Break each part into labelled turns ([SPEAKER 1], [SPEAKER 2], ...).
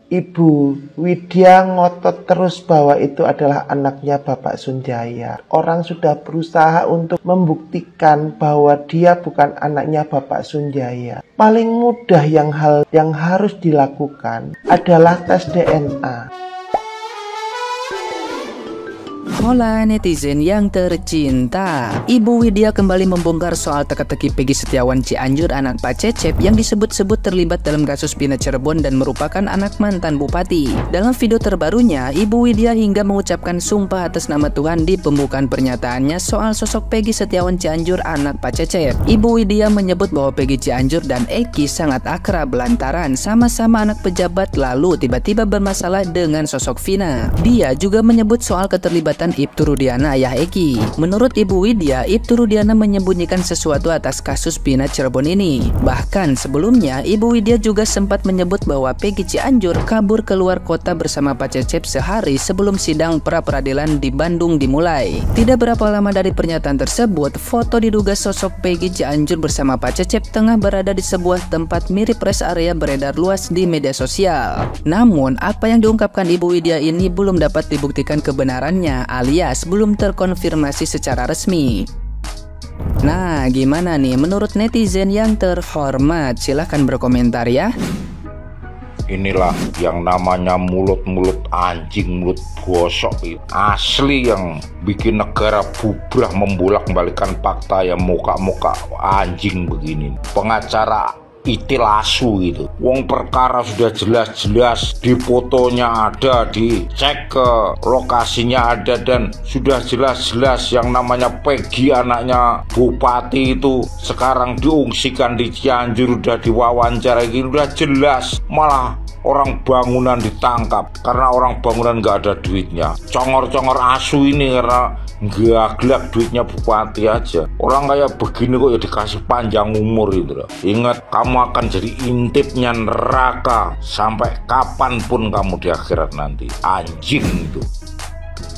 [SPEAKER 1] Ibu Widya ngotot terus bahwa itu adalah anaknya Bapak Sunjaya. Orang sudah berusaha untuk membuktikan bahwa dia bukan anaknya Bapak Sunjaya. Paling mudah yang harus dilakukan adalah tes DNA.
[SPEAKER 2] Hola netizen yang tercinta, Ibu Widya kembali membongkar soal teka-teki Peggy Setiawan Cianjur anak Pak Cecep yang disebut-sebut terlibat dalam kasus Bina Cirebon dan merupakan anak mantan bupati. Dalam video terbarunya, Ibu Widya hingga mengucapkan sumpah atas nama Tuhan di pembukaan pernyataannya soal sosok Peggy Setiawan Cianjur anak Pak Cecep. Ibu Widya menyebut bahwa Peggy Cianjur dan Eki sangat akrab lantaran sama-sama anak pejabat lalu tiba-tiba bermasalah dengan sosok Vina. Dia juga menyebut soal keterlibatan Ibtu Rudiana ayah Eki. Menurut Ibu Widya, Ibtu Rudiana menyembunyikan sesuatu atas kasus Bina Cirebon ini. Bahkan sebelumnya, Ibu Widya juga sempat menyebut bahwa Peggy Cianjur kabur keluar kota bersama Pak Cecep sehari sebelum sidang pra-peradilan di Bandung dimulai. Tidak berapa lama dari pernyataan tersebut, foto diduga sosok Peggy Cianjur bersama Pak Cecep tengah berada di sebuah tempat mirip rest area beredar luas di media sosial. Namun, apa yang diungkapkan Ibu Widya ini belum dapat dibuktikan kebenarannya alias belum terkonfirmasi secara resmi. Nah, gimana nih menurut netizen yang terhormat? Silahkan berkomentar ya.
[SPEAKER 3] Inilah yang namanya mulut-mulut anjing, mulut gosok asli yang bikin negara bubrah, membolak-balikan fakta yang muka-muka anjing begini. Pengacara itil asu gitu. Wong perkara sudah jelas-jelas, di fotonya ada, dicek ke lokasinya ada, dan sudah jelas-jelas yang namanya Peggy anaknya bupati itu sekarang diungsikan di Cianjur, udah diwawancara gitu, udah jelas. Malah orang bangunan ditangkap karena orang bangunan nggak ada duitnya. Congor-congor asu ini karena nggak gelap duitnya bupati aja. Orang kayak begini kok ya dikasih panjang umur itu loh. Ingat, kamu akan jadi intipnya neraka sampai kapanpun kamu di akhirat nanti. Anjing itu.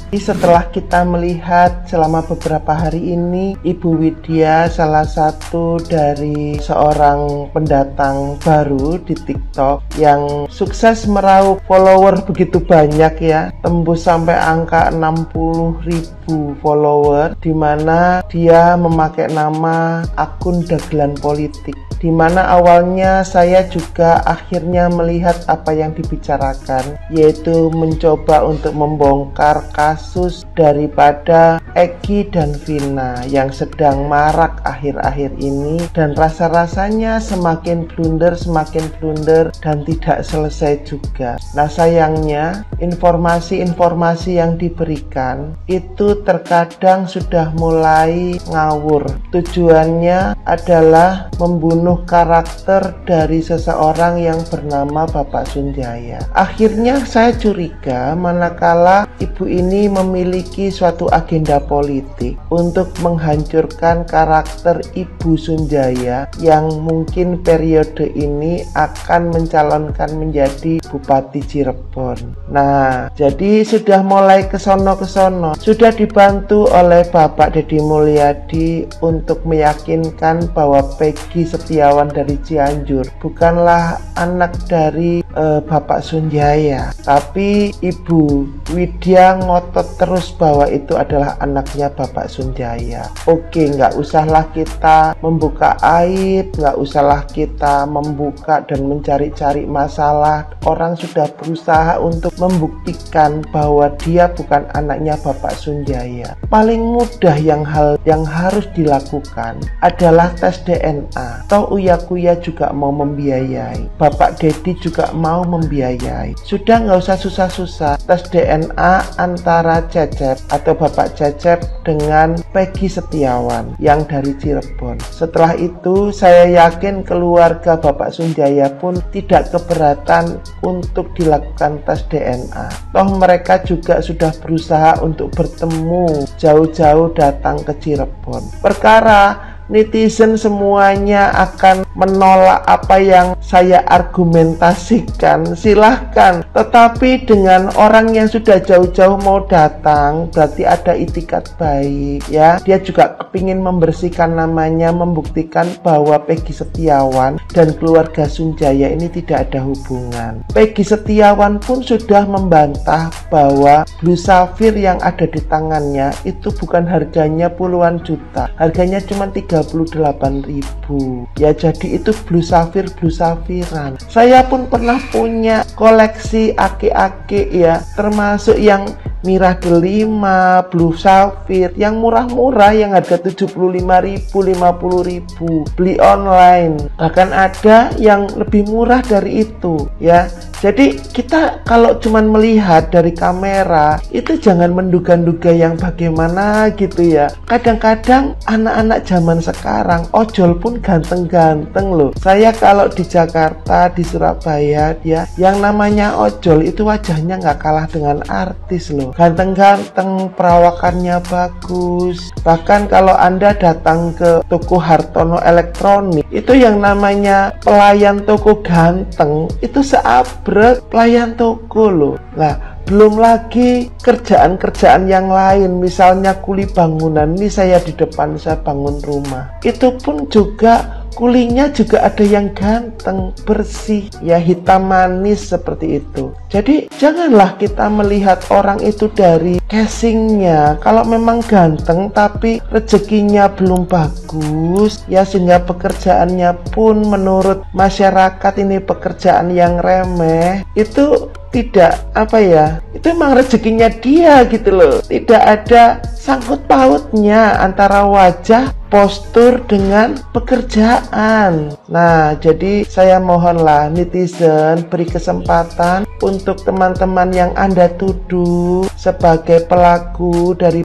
[SPEAKER 1] Setelah kita melihat selama beberapa hari ini, Ibu Widya salah satu dari seorang pendatang baru di TikTok yang sukses meraup follower begitu banyak ya, tembus sampai angka 60.000 follower, dimana dia memakai nama akun dagelan politik. Dimana awalnya saya juga akhirnya melihat apa yang dibicarakan, yaitu mencoba untuk membongkar kasus daripada Eki dan Vina yang sedang marak akhir-akhir ini, dan rasa-rasanya semakin blunder dan tidak selesai juga. Nah, sayangnya informasi-informasi yang diberikan itu terkadang sudah mulai ngawur. Tujuannya adalah membunuh karakter dari seseorang yang bernama Bapak Sunjaya. Akhirnya saya curiga manakala ibu ini memiliki suatu agenda politik untuk menghancurkan karakter Ibu Sunjaya yang mungkin periode ini akan mencalonkan menjadi Bupati Cirebon. Nah, jadi sudah mulai kesono, sudah dibantu oleh Bapak Deddy Mulyadi untuk meyakinkan bahwa Peggy Setiawan dari Cianjur bukanlah anak dari Bapak Sunjaya, tapi Ibu Widya ngotot terus bahwa itu adalah anaknya Bapak Sunjaya. Oke, nggak usahlah kita membuka aib, nggak usahlah kita membuka dan mencari-cari masalah. Orang sudah berusaha untuk membuktikan bahwa dia bukan anaknya Bapak Sunjaya. Paling mudah yang harus dilakukan adalah tes DNA. Toh Uya-Kuya juga mau membiayai, Bapak Deddy juga mau membiayai. Sudah nggak usah susah-susah, tes DNA antara Cecep atau Bapak Cecep dengan Peggy Setiawan yang dari Cirebon. Setelah itu saya yakin keluarga Bapak Sunjaya pun tidak keberatan untuk dilakukan tes DNA. Toh mereka juga sudah berusaha untuk bertemu, jauh-jauh datang ke Cirebon. Perkara netizen semuanya akan menolak apa yang saya argumentasikan, silahkan. Tetapi dengan orang yang sudah jauh-jauh mau datang, berarti ada itikat baik ya. Dia juga kepingin membersihkan namanya, membuktikan bahwa Peggy Setiawan dan keluarga Sunjaya ini tidak ada hubungan. Peggy Setiawan pun sudah membantah bahwa Blue Sapphire yang ada di tangannya itu bukan harganya puluhan juta, harganya cuma 38.000 ya. Jadi itu Blue Sapphire-an. Saya pun pernah punya koleksi ake-ake ya, termasuk yang Mirah Delima, Blue Sapphire yang murah-murah, yang harga 75.000, 50.000, beli online. Bahkan ada yang lebih murah dari itu ya. Jadi kita kalau cuman melihat dari kamera itu jangan menduga-duga yang bagaimana gitu ya. Kadang-kadang anak-anak zaman sekarang ojol pun ganteng-ganteng loh. Saya kalau di Jakarta, di Surabaya ya, yang namanya ojol itu wajahnya nggak kalah dengan artis loh. Ganteng-ganteng, perawakannya bagus. Bahkan kalau Anda datang ke toko Hartono Elektronik, itu yang namanya pelayan toko ganteng itu seabrek pelayan toko loh. Nah, belum lagi kerjaan-kerjaan yang lain, misalnya kuli bangunan. Ini saya di depan, saya bangun rumah. Itu pun juga kulinya juga ada yang ganteng, bersih, ya hitam manis seperti itu. Jadi janganlah kita melihat orang itu dari casingnya. Kalau memang ganteng tapi rezekinya belum bagus, ya sehingga pekerjaannya pun menurut masyarakat ini pekerjaan yang remeh, itu tidak apa ya, itu emang rezekinya dia gitu loh. Tidak ada sangkut pautnya antara wajah, postur dengan pekerjaan. Nah, jadi saya mohonlah netizen beri kesempatan untuk teman-teman yang Anda tuduh sebagai pelaku dari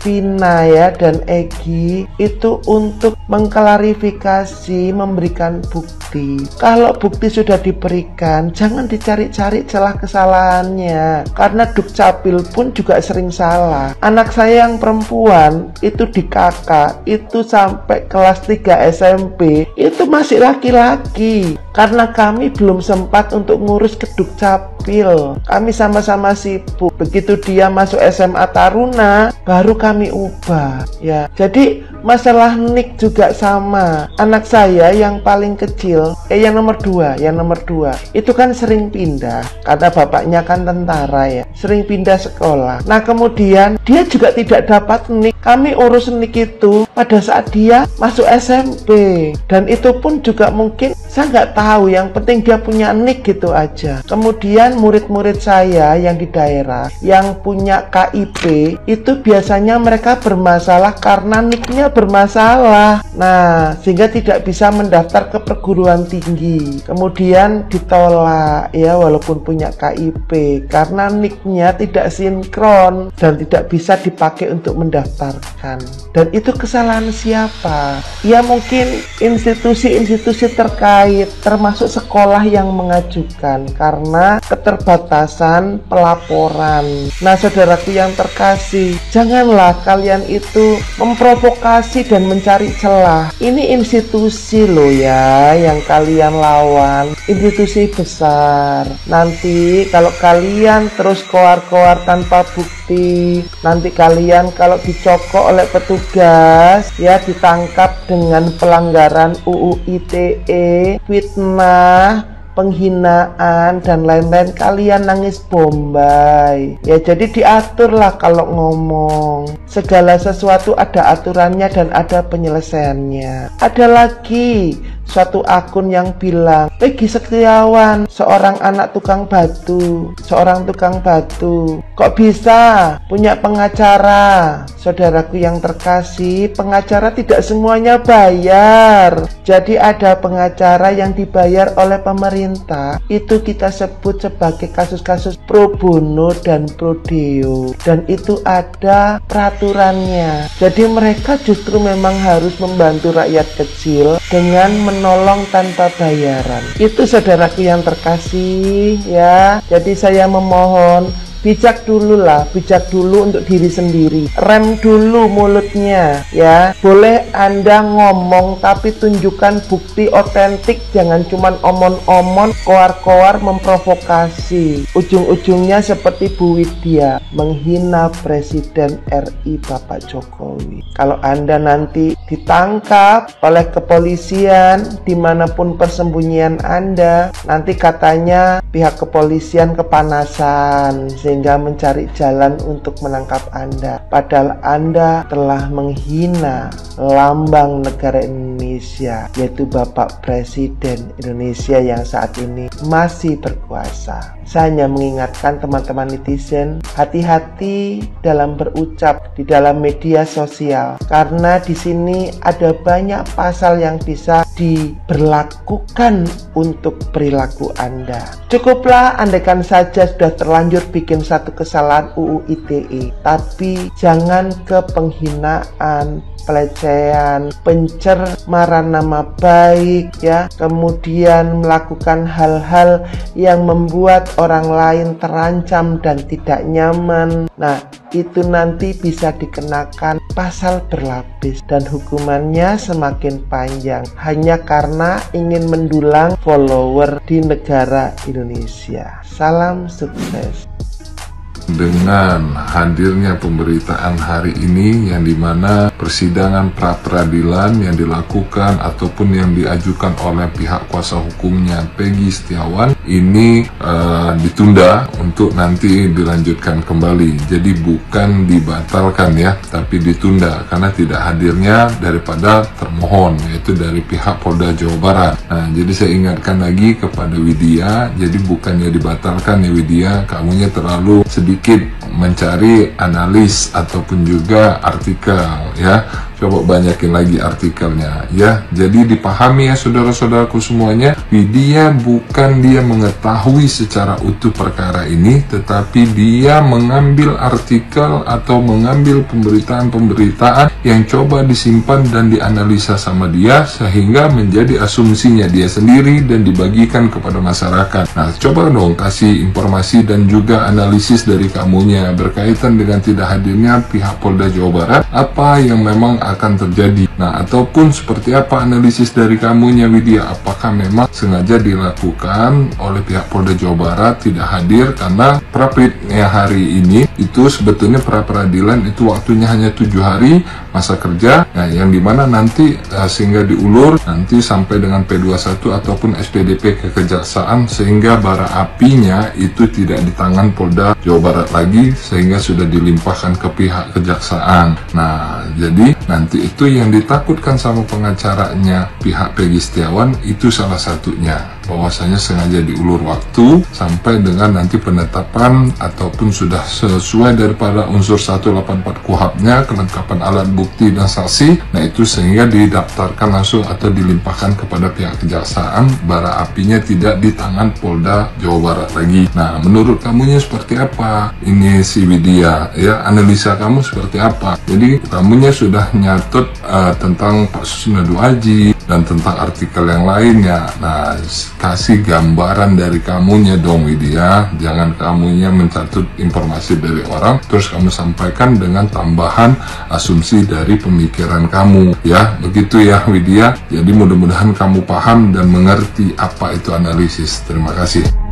[SPEAKER 1] Vina ya dan Egy itu untuk mengklarifikasi, memberikan bukti. Kalau bukti sudah diberikan, jangan dicari-cari celah kesalahannya, karena Dukcapil pun juga sering salah. Anak saya yang perempuan itu di kakak itu sampai kelas 3 SMP itu masih laki-laki, karena kami belum sempat untuk ngurus ke Dukcapil. Kami sama-sama sibuk. Begitu dia masuk SMA Taruna, baru kami ubah ya. Jadi masalah nik juga sama. Anak saya yang paling kecil, yang nomor 2 itu kan sering pindah karena bapaknya kan tentara ya, sering pindah sekolah. Nah kemudian dia juga tidak dapat nik. Kami urus nik itu pada saat dia masuk SMP, dan itu pun juga mungkin saya nggak tahu, yang penting dia punya nik gitu aja. Kemudian murid-murid saya yang di daerah yang punya KIP itu biasanya mereka bermasalah karena niknya bermasalah. Nah, sehingga tidak bisa mendaftar ke perguruan tinggi. Kemudian ditolak ya, walaupun punya KIP, karena niknya tidak sinkron dan tidak bisa dipakai untuk mendaftarkan. Dan itu kesalahan siapa? Ya mungkin institusi-institusi terkait, termasuk sekolah yang mengajukan karena keterbatasan pelaporan. Nah, saudaraku yang terkasih, janganlah kalian itu memprovokasi dan mencari celah. Ini institusi loh ya yang kalian lawan, institusi besar. Nanti kalau kalian terus koar-koar tanpa bukti, nanti kalian kalau dicokok oleh petugas ya ditangkap dengan pelanggaran UU ITE, fitnah, penghinaan dan lain-lain, kalian nangis bombay ya. Jadi diaturlah kalau ngomong, segala sesuatu ada aturannya dan ada penyelesaiannya. Ada lagi suatu akun yang bilang Peggy Setiawan seorang anak tukang batu, kok bisa punya pengacara? Saudaraku yang terkasih, pengacara tidak semuanya bayar. Jadi ada pengacara yang dibayar oleh pemerintah, itu kita sebut sebagai kasus-kasus pro bono dan pro deo, dan itu ada peraturannya. Jadi mereka justru memang harus membantu rakyat kecil dengan menolong tanpa bayaran. Itu saudaraku yang terkasih ya. Jadi saya memohon bijak dulu lah, bijak dulu untuk diri sendiri. Rem dulu mulutnya ya. Boleh Anda ngomong tapi tunjukkan bukti otentik, jangan cuman omon-omon, koar-koar memprovokasi. Ujung-ujungnya seperti Bu Widya menghina Presiden RI Bapak Jokowi. Kalau Anda nanti ditangkap oleh kepolisian dimanapun persembunyian Anda, nanti katanya pihak kepolisian kepanasan sehingga mencari jalan untuk menangkap Anda. Padahal Anda telah menghina lambang negara Indonesia, yaitu Bapak Presiden Indonesia yang saat ini masih berkuasa. Saya hanya mengingatkan teman-teman netizen, hati-hati dalam berucap di dalam media sosial, karena di sini ada banyak pasal yang bisa diberlakukan untuk perilaku Anda. Cukuplah andaikan saja sudah terlanjur bikin satu kesalahan UU ITE, tapi jangan ke penghinaan, pelecehan, pencemaran nama baik ya, kemudian melakukan hal-hal yang membuat orang lain terancam dan tidak nyaman. Nah, itu nanti bisa dikenakan pasal berlapis dan hukumannya semakin panjang hanya karena ingin mendulang follower di negara Indonesia. Salam sukses.
[SPEAKER 4] Dengan hadirnya pemberitaan hari ini yang dimana persidangan pra-peradilan yang dilakukan ataupun yang diajukan oleh pihak kuasa hukumnya Peggy Setiawan ini ditunda untuk nanti dilanjutkan kembali. Jadi bukan dibatalkan ya, tapi ditunda karena tidak hadirnya daripada termohon, yaitu dari pihak Polda Jawa Barat. Nah, jadi saya ingatkan lagi kepada Widya, jadi bukannya dibatalkan ya Widya, kamunya terlalu sedikit mencari analis ataupun juga artikel ya. Coba banyakin lagi artikelnya ya. Jadi dipahami ya saudara-saudaraku semuanya, Widya bukan dia mengetahui secara utuh perkara ini, tetapi dia mengambil artikel atau mengambil pemberitaan-pemberitaan yang coba disimpan dan dianalisa sama dia sehingga menjadi asumsinya dia sendiri dan dibagikan kepada masyarakat. Nah, coba dong kasih informasi dan juga analisis dari kamunya berkaitan dengan tidak hadirnya pihak Polda Jawa Barat, apa yang memang akan terjadi. Nah, ataupun seperti apa analisis dari kamunya Widya, apakah memang sengaja dilakukan oleh pihak Polda Jawa Barat tidak hadir karena pra-peradilan hari ini itu sebetulnya pra-peradilan itu waktunya hanya 7 hari masa kerja, nah yang dimana nanti sehingga diulur nanti sampai dengan P21 ataupun SPDP ke kejaksaan sehingga bara apinya itu tidak di tangan Polda Jawa Barat lagi sehingga sudah dilimpahkan ke pihak kejaksaan. Nah, jadi nanti itu yang ditakutkan sama pengacaranya pihak Peggy Setiawan itu salah satunya, bahwasanya sengaja diulur waktu sampai dengan nanti penetapan ataupun sudah sesuai daripada unsur 184 KUHP-nya, kelengkapan alat bukti dan saksi. Nah, itu sehingga didaftarkan langsung atau dilimpahkan kepada pihak kejaksaan, bara apinya tidak di tangan Polda Jawa Barat lagi. Nah, menurut kamunya seperti apa ini si Widya ya, analisa kamu seperti apa? Jadi kamunya sudah nyatut tentang Pak Susnadu Aji dan tentang artikel yang lainnya. Nah, kasih gambaran dari kamunya dong Widya, jangan kamunya mencatut informasi dari orang terus kamu sampaikan dengan tambahan asumsi dari pemikiran kamu ya, begitu ya Widya. Jadi mudah-mudahan kamu paham dan mengerti apa itu analisis. Terima kasih.